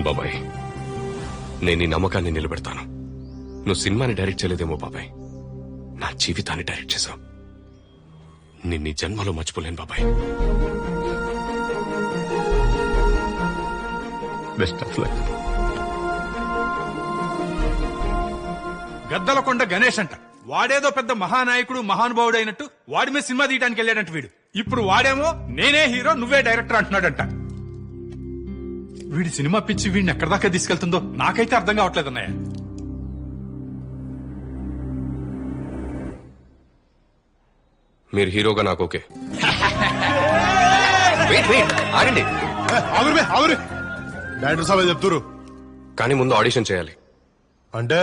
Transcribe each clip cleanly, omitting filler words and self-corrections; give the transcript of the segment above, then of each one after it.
కమాన్ బాబాయ్, నేను నీ నమ్మకాన్ని నిలబెడతాను. నువ్వు సినిమాని డైరెక్ట్ చేయలేదేమో బాబాయ్, నా జీవితాన్ని డైరెక్ట్ చేశావు. నిన్ను నీ జన్మలో మర్చిపోలేను బాబాయ్. Best of luck. Gaddalakonda Ganesh అంట, వాడేదో పెద్ద మహానాయకుడు మహానుభావుడు అయినట్టు వాడి మీద సినిమా తీయడానికి వెళ్ళాడంట వీడు. ఇప్పుడు వాడేమో నేనే హీరో నువ్వే డైరెక్టర్ అంటున్నాడంట. వీడి సినిమా పిచ్చి వీడిని ఎక్కడి దాకా తీసుకెళ్తుందో నాకైతే అర్థం కావట్లేదు అన్నయ్య. మీరు హీరోగా నాకు ఓకే. ఆగండి, డైరెక్టర్ సాబ్ చెప్తురు. కానీ ముందు ఆడిషన్ చేయాలి. అంటే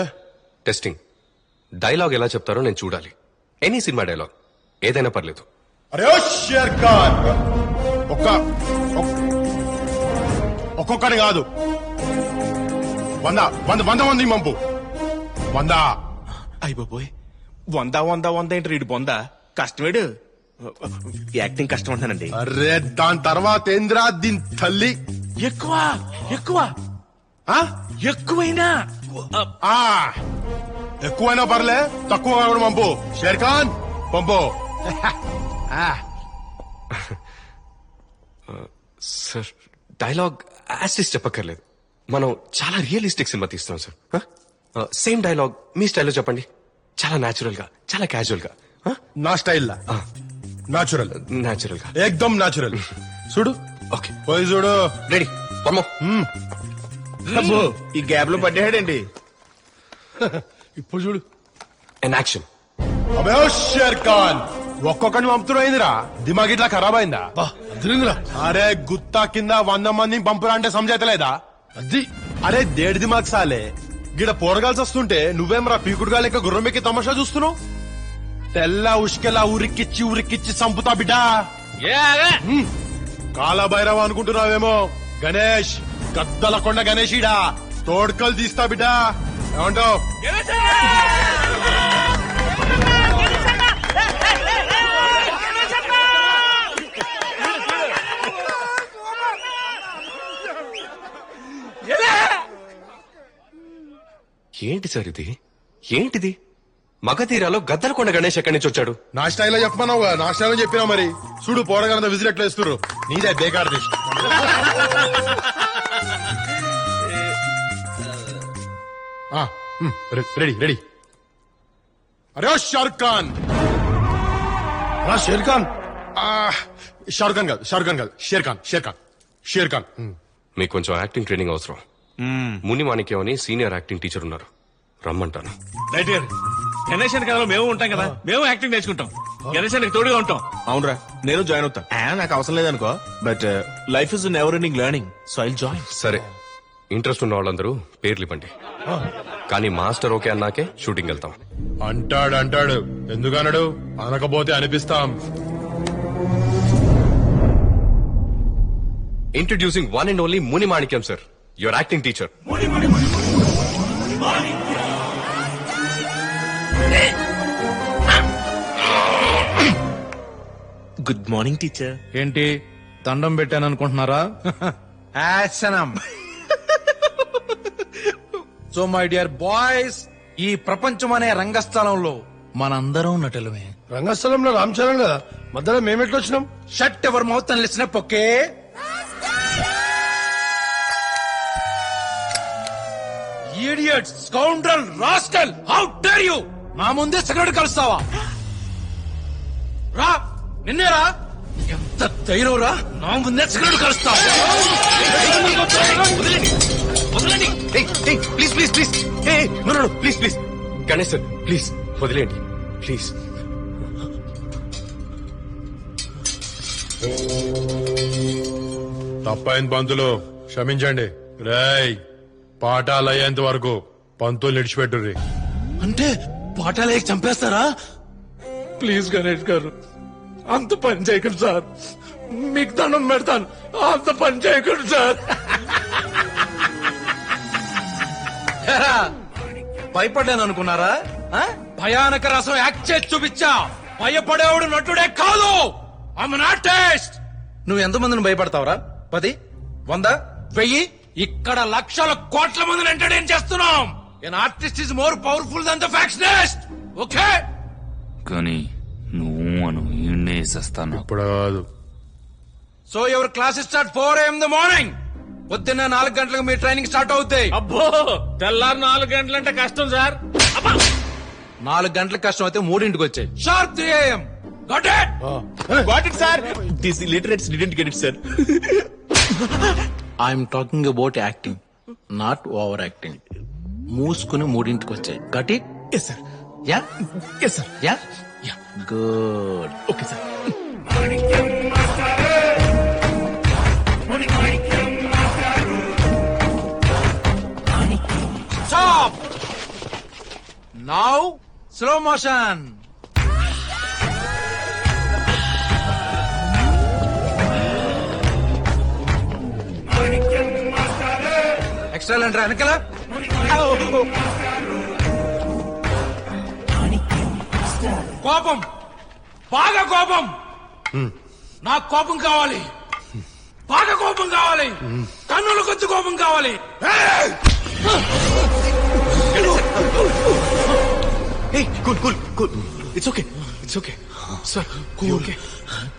టెస్టింగ్. డైలాగ్ ఎలా చెప్తారో నేను చూడాలి. ఎనీ సినిమా డైలాగ్ ఏదైనా పర్లేదు. అరే ఓ షేర్ ఖాన్, ఒక్కొక్కని కాదు, 100 మంది పంపు. 100. అయిపోయి 100 ఏంటి రీడు బొందా? కష్టమేడు, యాక్టింగ్ కష్టం అంటానండి. అరే దాని తర్వాత ఏంద్రా దీని తల్లి. ఎక్కువ ఎక్కువైనా ఎక్కువైనా పర్లే, తక్కువ కూడా పంపు. షేర్ ఖాన్ పంపు. సార్, డైలాగ్ యాస్టిస్ చెప్పక్కర్లేదు. మనం చాలా రియలిస్టిక్ సినిమా తీస్తున్నాం సార్. సేమ్ డైలాగ్ మీ స్టైల్లో చెప్పండి, చాలా న్యాచురల్ గా, చాలా క్యాజువల్ గా. నా స్టైల్ న్యాచురల్ న్యాచురల్ గా, ఏకదమ్ న్యాచురల్. చూడు, ఓకే పోయి చూడు. రెడీ. ఈ గ్యాప్ లో పడ్డాడండి. ఇప్పుడు చూడు. And action. అబే ఓ షేర్ ఖాన్, ఒక్కొక్కని పంపుతున్నా అయిందిరా, దిమాగ్ ఇట్లా ఖరాబ్ అయిందా? అరే గుత్తా కింద 100 మందిని పంపురా అంటే సమజైతలేదా? అది అరే దేడి దిమాగ్ సాలే, గిడ పోరగాల్సి వస్తుంటే నువ్వేమరా పీకుడుగా లెక్క గుర్రమెక్కి తమాషా చూస్తున్నావు. తెల్ల ఉష్కెలా ఉరికిచ్చి సంపుతా బిడ్డా. కాలభైరవ అనుకుంటున్నావేమో. గణేష్, గద్దలకొండ గణేష్ ఈడా తోడ్కలు తీస్తా బిడ్డా. ఏమంటావు? ఏంటి సార్ ఇది? ఏంటిది? మగధీరాలో గద్దలకొండ గణేష్ ఎక్కడి నుంచి వచ్చాడు? నా స్టైల్లో చెప్పమన్నావు, నా స్టైల్లో చెప్పినా మరి. చూడు పోరగాలంత విజిల్ ఎట్లా వేస్తున్నారు. నీదే బేకార్ దిష్. Ready ready. అరే షారుఖ్ ఖాన్. షేర్ ఖాన్. షారుఖ్ ఖాన్ కాదు, షారుఖ్ ఖాన్ కాదు, షేర్ ఖాన్. షేర్ ఖాన్. మీకు కొంచెం యాక్టింగ్ ట్రైనింగ్ అవసరం. ముని మాణిక్యం అని సీనియర్ యాక్టింగ్ టీచర్ ఉన్నారు, రమ్మంటాను. రైట్ గారు, గణేష్ కథలో మేము ఉంటాం కదా, మేము యాక్టింగ్ నేర్చుకుంటాం. గణేష్ తోడుగా ఉంటాం. అవునరా, నేను జాయిన్ అవుతా. నాకు అవసరం లేదనుకో, but life is never ending learning, so I join. సరే, ఇంట్రెస్ట్ ఉన్న వాళ్ళందరూ పేర్లు ఇవ్వండి. కానీ మాస్టర్ ఓకే అన్నాకే షూటింగ్ వెళ్తాం. అంటాడు ఎందుకన్నాడు? అనకపోతే అనిపిస్తాం. Introducing one and only Muni Manikyam sir, your acting teacher. Good morning teacher. ఏంటి దండం పెట్టాను అనుకుంటున్నారా? ఆసనం. సో మై డియర్ బాయ్స్, ఈ ప్రపంచం అనే రంగస్థలంలో మనందరం నటులమే. రంగస్థలంలో రామ్ చరణ్ కదా, మధ్యలో మేమెట్లు వచ్చినాం? షట్ ఎవర్ మౌత్ అని listen up. Okay, idiots, scoundrel, rascal, how dare you నా ముందే సిగరెట్ కలుస్తావా? రా, నిన్నేరా? ఎంత ధైర్యం రా, నా ముందే సిగరెట్ కలుస్తావా? Please please please, please please Ganesh sir, please వదిలేండి ప్లీజ్. తప్పైంది పంతులు, క్షమించండి. రేయ్, పాఠాలు అయ్యేంత వరకు పంతులు నిడిచిపెట్టుర్రి. అంటే పాఠాలకి చంపేస్తారా? ప్లీజ్ గణేష్ గారు, అంత పని చేయకండి సార్, మీకు దండం పెడతాను, అంత పని చేయకండి సార్. భయపడ్డాను అనుకున్నారా? భయానక రసం యాక్ట్ చేసి చూపించా. భయపడేవాడు నటుడే కాదు, ఐఎమ్ అన్ ఆర్టిస్ట్. నువ్వు ఎంతమందిని భయపడతావురా? 10, 100, 1000 ఇక్కడ లక్షల కోట్ల మందిని ఎంటర్టైన్ చేస్తున్నాం. An artist is more powerful than the factionist. Okay, కానీ నువ్వు అను ఈడేసేస్తాను. ఇప్పుడు కాదు. So your class start 4 AM the morning. పొద్దున్న 4 గంటలకు మీ ట్రైనింగ్ స్టార్ట్ అవుతాయి. అబ్బో తెల్లారు 4 గంటలంటే కష్టం సార్. 4 గంటలకు కష్టం అయితే 3ంటికి వచ్చాయి. Sharp 3 AM. Got it? What it sir? This illiterates didn't get it sir. I'm talking about acting, not over acting. మూసుకుని 3ంటికి వచ్చాయి. Got it? Yes sir. Ya yes sir. Ya good. Okay sir. Stop! Now, slow motion. Excellent, వెనకాల. కోపం, బాగా కోపం. నాకు కోపం కావాలి, బాగా కోపం కావాలి, కన్నుల కొద్ది కోపం కావాలి. Hey, cool. It's okay. Sir, you okay?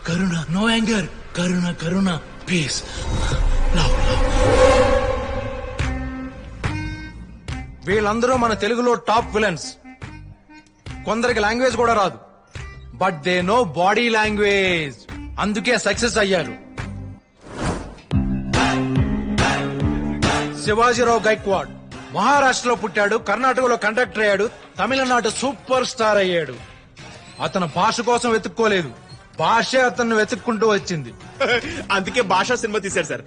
కరుణ, నో యాంగర్. కరుణ, పీస్, లవ్. వీళ్ళందరూ మన తెలుగులో టాప్ విలన్స్. కొందరికి లాంగ్వేజ్ కూడా రాదు, but they know body language. అందుకే సక్సెస్ అయ్యారు. శివాజీరావు గైక్వాడ్ మహారాష్ట్రలో పుట్టాడు, కర్ణాటకలో కండక్టర్ అయ్యాడు, తమిళనాడు సూపర్ స్టార్ అయ్యాడు. అతను భాష కోసం వెతుక్కోలేదు, భాషే అతన్ని వెతుక్కుంటూ వచ్చింది. అందుకే భాషా సినిమా తీశారు sir.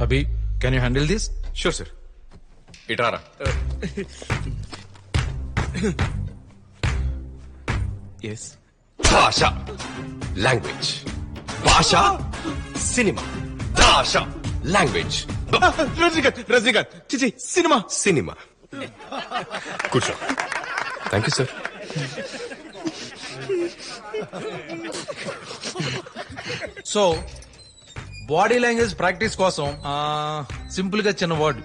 Abhi, can you handle this? Sure, sir. ఇటారా. ఎస్. భాష, లాంగ్వేజ్. భాష, సినిమా. భాష, లాంగ్వేజ్. రజనీకాంత్ చిచి సినిమా. కూర్చో. Thank you sir. So body language practice కోసం సింపుల్ గా చిన్న word,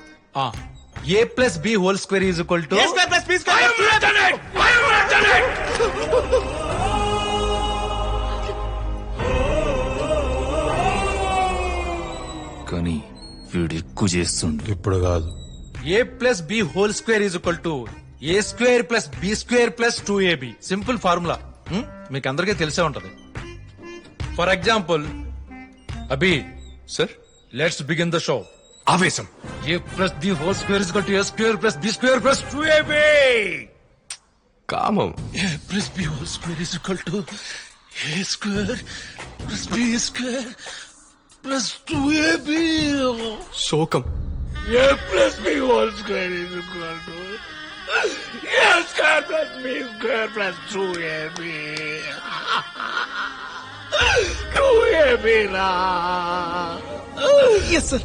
A+B² is equal to. కానీ వీడు ఎక్కువ చేస్తుండు. ఇప్పుడు కాదు. A+B² is equal to A² + B² + 2AB. Simple formula, మీకు అందరికీ తెలిసే ఉంటది. For example, Abhi sir, let's begin the show. ఆవేశం. A+B² is equal to A² + B² + 2AB. కామం. A+B² is equal to A² + B² + 2AB. శోకం. A+B² is equal to A² + B² + 2AB. 2AB రా. Yes sir.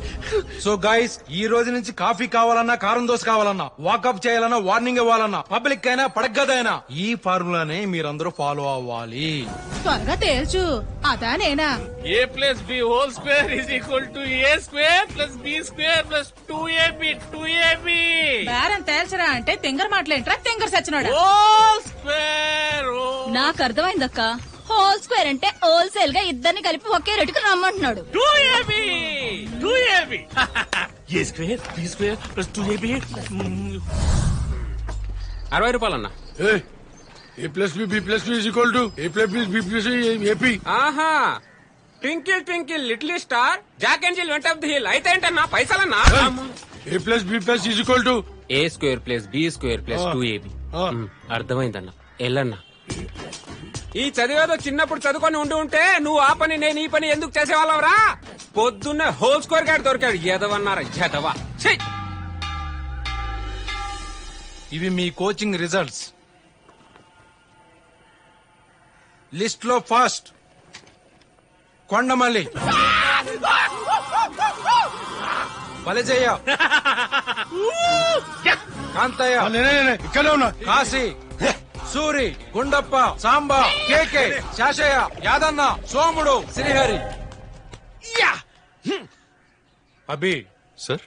So guys, ఈ రోజు నుంచి coffee కావాలన్నా, కారం దోశ కావాలన్నా, వాకప్ చేయాలన్నా, వార్నింగ్ ఇవ్వాలన్నా, పబ్లిక్ అయినా పడగదైనా ఈ ఫార్ములానే మీరందరూ ఫాలో అవ్వాలి. త్వరగా తేల్చు, అదా నేనా? A+B² is equal to A² + B² + 2AB. 2AB. బేరం తేల్చరా అంటే తెంగర మాటలేంట్రా, తెంగర సచ్చినోడా. నాకు అర్థమైందక్క. హోల్ స్క్వేర్ అంటే హోల్సేల్ గా ఇద్దరిని కలిపి ఒకే రేటుకు రమ్మంటున్నాడు. 2AB. A² B² + 2AB. 60 రూపాయలన్నా. A+B+B is equal to A+B+B+AP. ఆహా, twinkle twinkle little star, Jack and జిల్ వెంట్ ఆఫ్ ది హిల్. అయితే ఏంటన్నా పైసలన్నా? A+B+ is equal to A² + B² + 2AB. అర్థమైందన్నా, ఎల్లన్నా. ఈ చదివేదో చిన్నప్పుడు చదువుకొని ఉంటే నువ్వు ఆ పని నేను ఈ పని ఎందుకు చేసేవాళ్ళవరా? పొద్దున్నే హోల్ స్క్వేర్ గాడు దొరికాడు. ఎదవన్నారా ఎదవా. ఇవి మీ కోచింగ్ రిజల్ట్స్. లిస్ట్ లో ఫస్ట్ కొండమల్లి, బలిజయ్య, కాంతయ్య, ఇక్కడే ఉన్నా. కాశీ, సూరి, గుండప్ప, సాంబా, కేకే, శాషయ్య, యాదన్న, సోముడు, శ్రీహరి. అభి సార్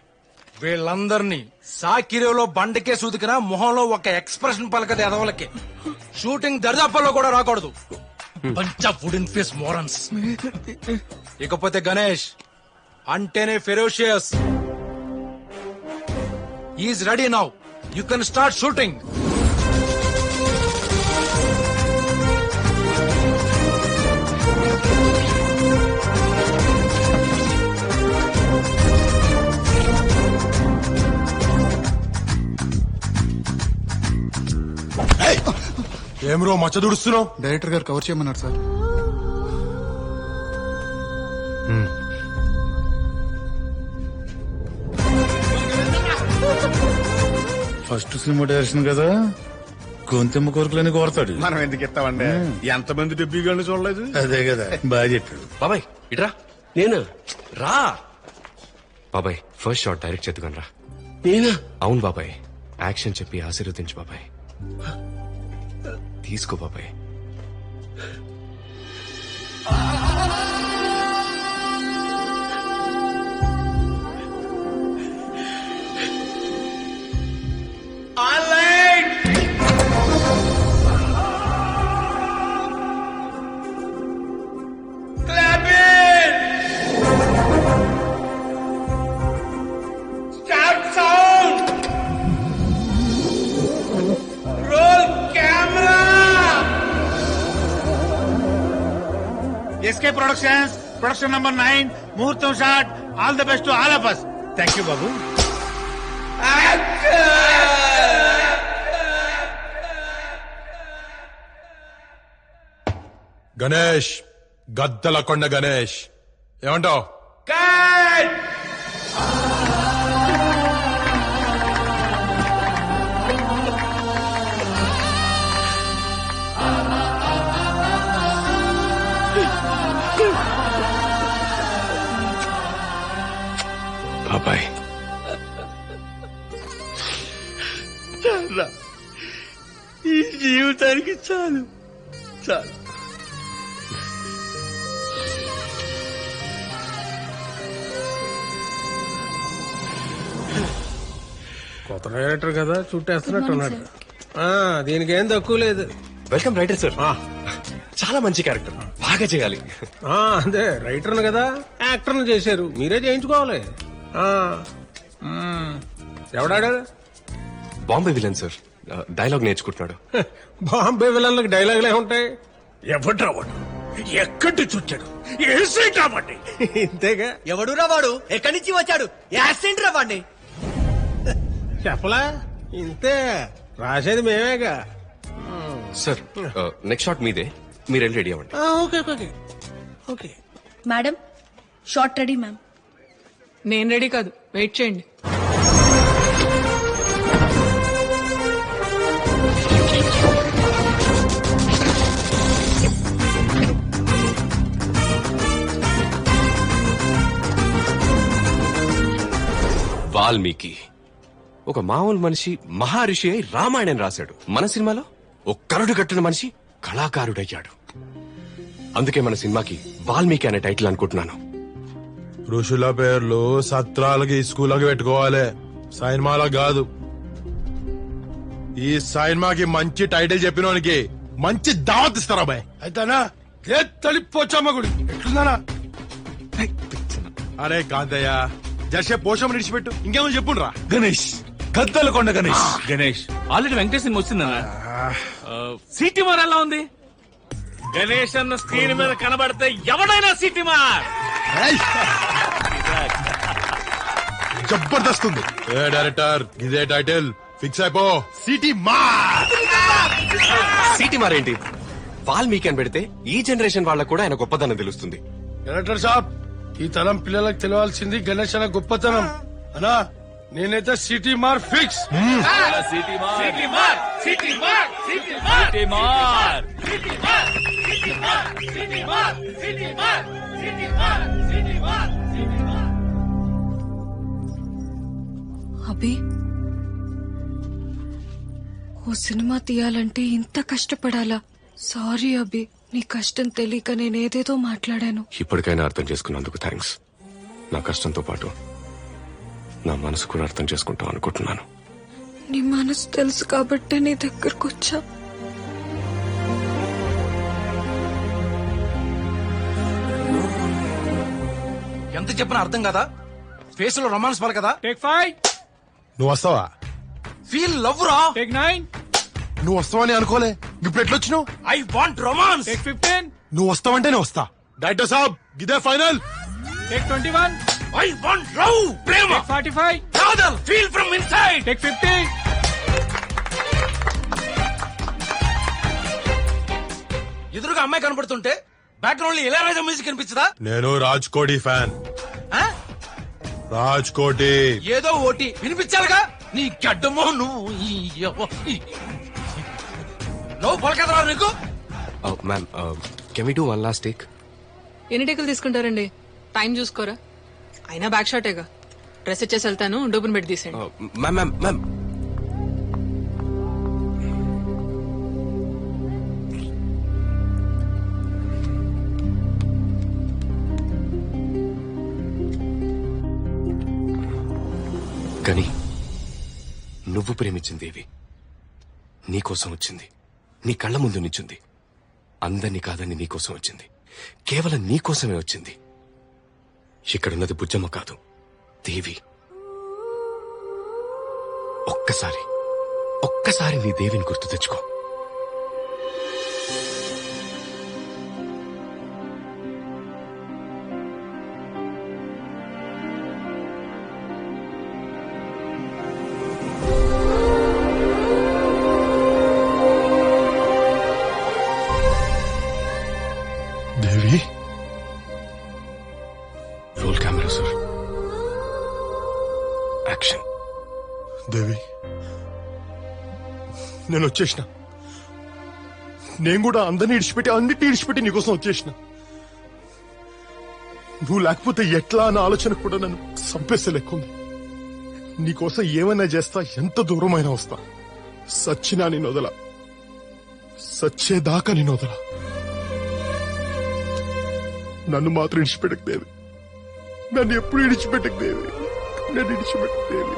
వీళ్ళందరినీ సాకిరేలో బండకే సూదికినా మొహంలో ఒక ఎక్స్ప్రెషన్ పలకది ఎదవలకి షూటింగ్ దర్దాపల్లో కూడా రాకూడదు బంచ్ ఆఫ్ వుడెన్ ఫేస్ మోరన్స్. ఇకపోతే గణేష్ అంటేనే ferocious. Is ready now, you can start shooting. ఏం రో మచ్చ దుడుస్తున్నావు? డైరెక్టర్ గారు కవర్ చేయమన్నారు సార్. ఫస్ట్ సినిమా డైరెక్షన్ కదా, గొంతెమ్మ కోరికలని కోరతాడు. మనం ఎందుకు ఇస్తామండి? ఎంతమంది డెబ్యూగాళ్ళు చూడలేదు. అదే కదా, బాగా చెప్పాడు. బాబాయ్ ఇట్రా. నేను రా బాబాయ్, ఫస్ట్ షాట్ డైరెక్ట్ చేద్దుగాను రా. నేనా? అవును బాబాయ్, యాక్షన్ చెప్పి ఆశీర్వదించు బాబాయ్. తీసుకో బాబాయ్. ఎస్కే ప్రొడక్షన్స్, ప్రొడక్షన్ నంబర్ 9, ముహూర్తం shot. All the best to all of us. Thank you బాబు. గణేష్, గద్దల కొండ గణేష్, ఏమంటావు? బాబాయ్ ఈ జీవితానికి చాలు చాలు. కొత్త డైరెక్టర్ కదా చుట్టేస్తున్నట్టున్నాడు. దీనికి ఏం తక్కువ లేదు. Welcome writer sir. చాలా మంచి క్యారెక్టర్, బాగా చేయాలి. అదే రైటర్ను కదా యాక్టర్ను చేశారు, మీరే చేయించుకోవాలి. ఎవడాడారు? బాంబే విలన్ సార్, డైలాగ్ నేర్చుకుంటున్నాడు. బాంబే విలన్లకు డైలాగులే ఉంటాయి. ఎవడ్రా వాడు? ఎక్కడి చుట్టాడు? కాబట్టి ఇంతేగా. ఎవడు రావాడు? ఎక్కడి నుంచి వచ్చాడు? యాక్సిడెంట్ రావాడి చెప్పలా? ఇంతే, రాసేది మేమేగా. సార్ నెక్స్ట్ షాట్ మీదే, మీరు వెళ్ళి రెడీ అవ్వండి. Okay okay okay. Madam short ready ma'am. నేను రెడీ కాదు, వెయిట్ చేయండి. వాల్మీకి ఒక మామూలు మనిషి మహర్షి అయి రామాయణం రాశాడు. మన సినిమాలో ఒక కరుడు కట్టిన మనిషి కళాకారుడయ్యాడు. అందుకే మన సినిమాకి వాల్మీకి అనే టైటిల్ అనుకుంటున్నాను. ఋషుల పేర్లు సత్రాలకి స్కూళ్ళకి పెట్టుకోవాలి, సైన్మాలకు కాదు. ఈ సైన్మాకి మంచి టైటిల్ చెప్పినోనికి మంచి దావత్ ఇస్తారా బాయ్? అయితేనా తలిపోచమ్మ గుడి ఎట్లుందానా? అరే కాంతయ్య, జర్షే పోషమ్మ నిడిచిపెట్టు, ఇంకేమో చెప్పుండ్రా. గణేష్, గద్దల కొండ గణేష్. గణేష్ ఆల్రెడీ వెంకటేష్ సినిమా వచ్చిందన్న. సిటీ మార్ ఎలా ఉంది? గణేష్ అన్న స్క్రీన్ మీద కనబడితే ఎవడైనా సిటీ మార్. జబర్దస్త్ ఉంది. ఏ డైరెక్టర్, ఇదే టైటిల్ ఫిక్స్ అయిపో. సిటీ మార్. సిటీ మారేంటి, వాల్మీకి అని పెడితే ఈ జనరేషన్ వాళ్ళకు కూడా ఆయన గొప్పదనం తెలుస్తుంది. డైరెక్టర్ సాబ్, ఈ తరం పిల్లలకు తెలియాల్సింది గణేష్ అనే గొప్పతనం అనా. నేనైతే సిటీ మార్ ఫిక్స్. సిటీ మార్, సిటీ మార్, సిటీ మార్, సిటీ మార్, సిటీ మార్, సిటీ మార్, సిటీ మార్, సిటీ మార్, సిటీ మార్, సిటీ మార్, సిటీ మార్, సిటీ మార్. అభి, ఓ సినిమా తీయాలంటే ఇంత కష్టపడాలా? సారీ అభి, నీ కష్టం తెలియక నేనేదేదో మాట్లాడాను. ఇప్పటికైనా అర్థం చేసుకున్నందుకు థ్యాంక్స్. నా కష్టంతో పాటు నా మనసు కూడా అర్థం చేసుకుంటావు అనుకుంటున్నాను. నీ మనసు తెలుసు కాబట్టే నీ దగ్గరకు వచ్చా. ఎంత చెప్పినా అర్థం కదా, ఫేస్ లో రొమాన్స్ పల కదా. టేక్ 5, నువ్వు వస్తావా? ఫీల్ లవ్ రా. టేక్ 9, నువ్వు వస్తావని అనుకోలే. ఇప్పుడు ఎట్లొచ్చినావు? I want romance. టేక్ 15, నువ్వు వస్తావంటే నేను వస్తా. డైరెక్టర్ సాబ్ ఇదే final. Take 21, I want love, ప్రేమ, టేక్ 45, కాదల్, ఫీల్ ఫ్రమ్ ఇన్సైడ్. టేక్ 50. ఎదురుగా అమ్మాయి కనబడుతుంటే బ్యాక్గ్రౌండ్ లో ఇళయరాజా మ్యూజిక్ కనిపించదా? నేను రాజ్ కోటి ఫ్యాన్. ఆ? రాజ్ కోటి. ఏదో ఓటి వినిపించాలిగా. నీ గడ్డమో నువ్వు నువ్వు పలకదరా నీకు. Ma'am can we do one last take? ఎన్ని టేకులు తీసుకుంటారండి? టైం చూసుకోరా. అయినా బ్యాక్ షాటేగా. డ్రెస్ ఇచ్చేసి వెళ్తాను, డబ్బును పెట్టి తీసేయండి. మ్యామ్ మ్యామ్ మ్యామ్ కానీ నువ్వు ప్రేమించింది దేవి నీకోసం వచ్చింది. నీ కళ్ళ ముందు నిల్చుంది. అందరినీ కాదని నీకోసం వచ్చింది. కేవలం నీకోసమే వచ్చింది. ఇక్కడున్నది బుజ్జమ్మ కాదు, దేవి. ఒక్కసారి నీ దేవిని గుర్తు తెచ్చుకో. Devi. Roll camera sir. Action. Devi, నేను వచ్చేసిన. నేను కూడా అందరిని ఇడిచిపెట్టి అన్నిటిని ఇడిచిపెట్టి నీకోసం వచ్చేసిన. నువ్వు లేకపోతే ఎట్లా అన్న ఆలోచన కూడా నన్ను చంపేసే లెక్కుంది. నీకోసం ఏమైనా చేస్తా, ఎంత దూరమైనా వస్తా. సచ్చినా నేను వదల, సచ్చేదాకా నేను వదల. నన్ను మాత్రం ఇడిచిపెట్టకదేవి. నన్ను ఎప్పుడు ఇడిచిపెట్టకదేవి. నన్ను ఇడిచిపెట్టకదేవి.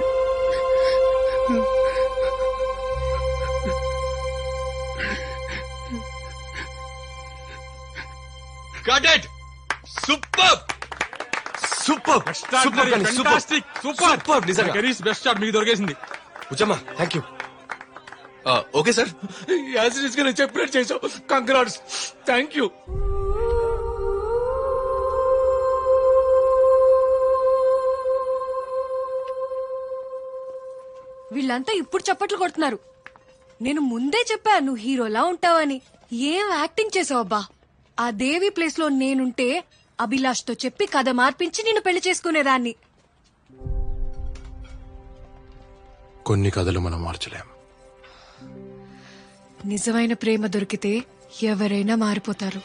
Got it! Superb! Superb! Fantastic! Superb! నిజంగా. బెస్ట్ షాట్ మీకు దొరికేసింది. Bujjamma, thank you. Okay sir. యాసిడ్ గా నేను చెప్పినట్టు చేసావు. కంగ్రాట్స్. Thank you. వీళ్ళంతా ఇప్పుడు చప్పట్లు కొడుతున్నారు. నేను ముందే చెప్పా నువ్వు హీరోలా ఉంటావని. ఏం యాక్టింగ్ చేసావు అబ్బా. ఆ దేవి ప్లేస్ లో నేనుంటే అభిలాష్ తో చెప్పి కథ మార్పించి నిన్ను పెళ్లి చేసుకునేదాన్ని. కొన్ని కథలు మనం మార్చలేం. నిజమైన ప్రేమ దొరికితే ఎవరైనా మారిపోతారు.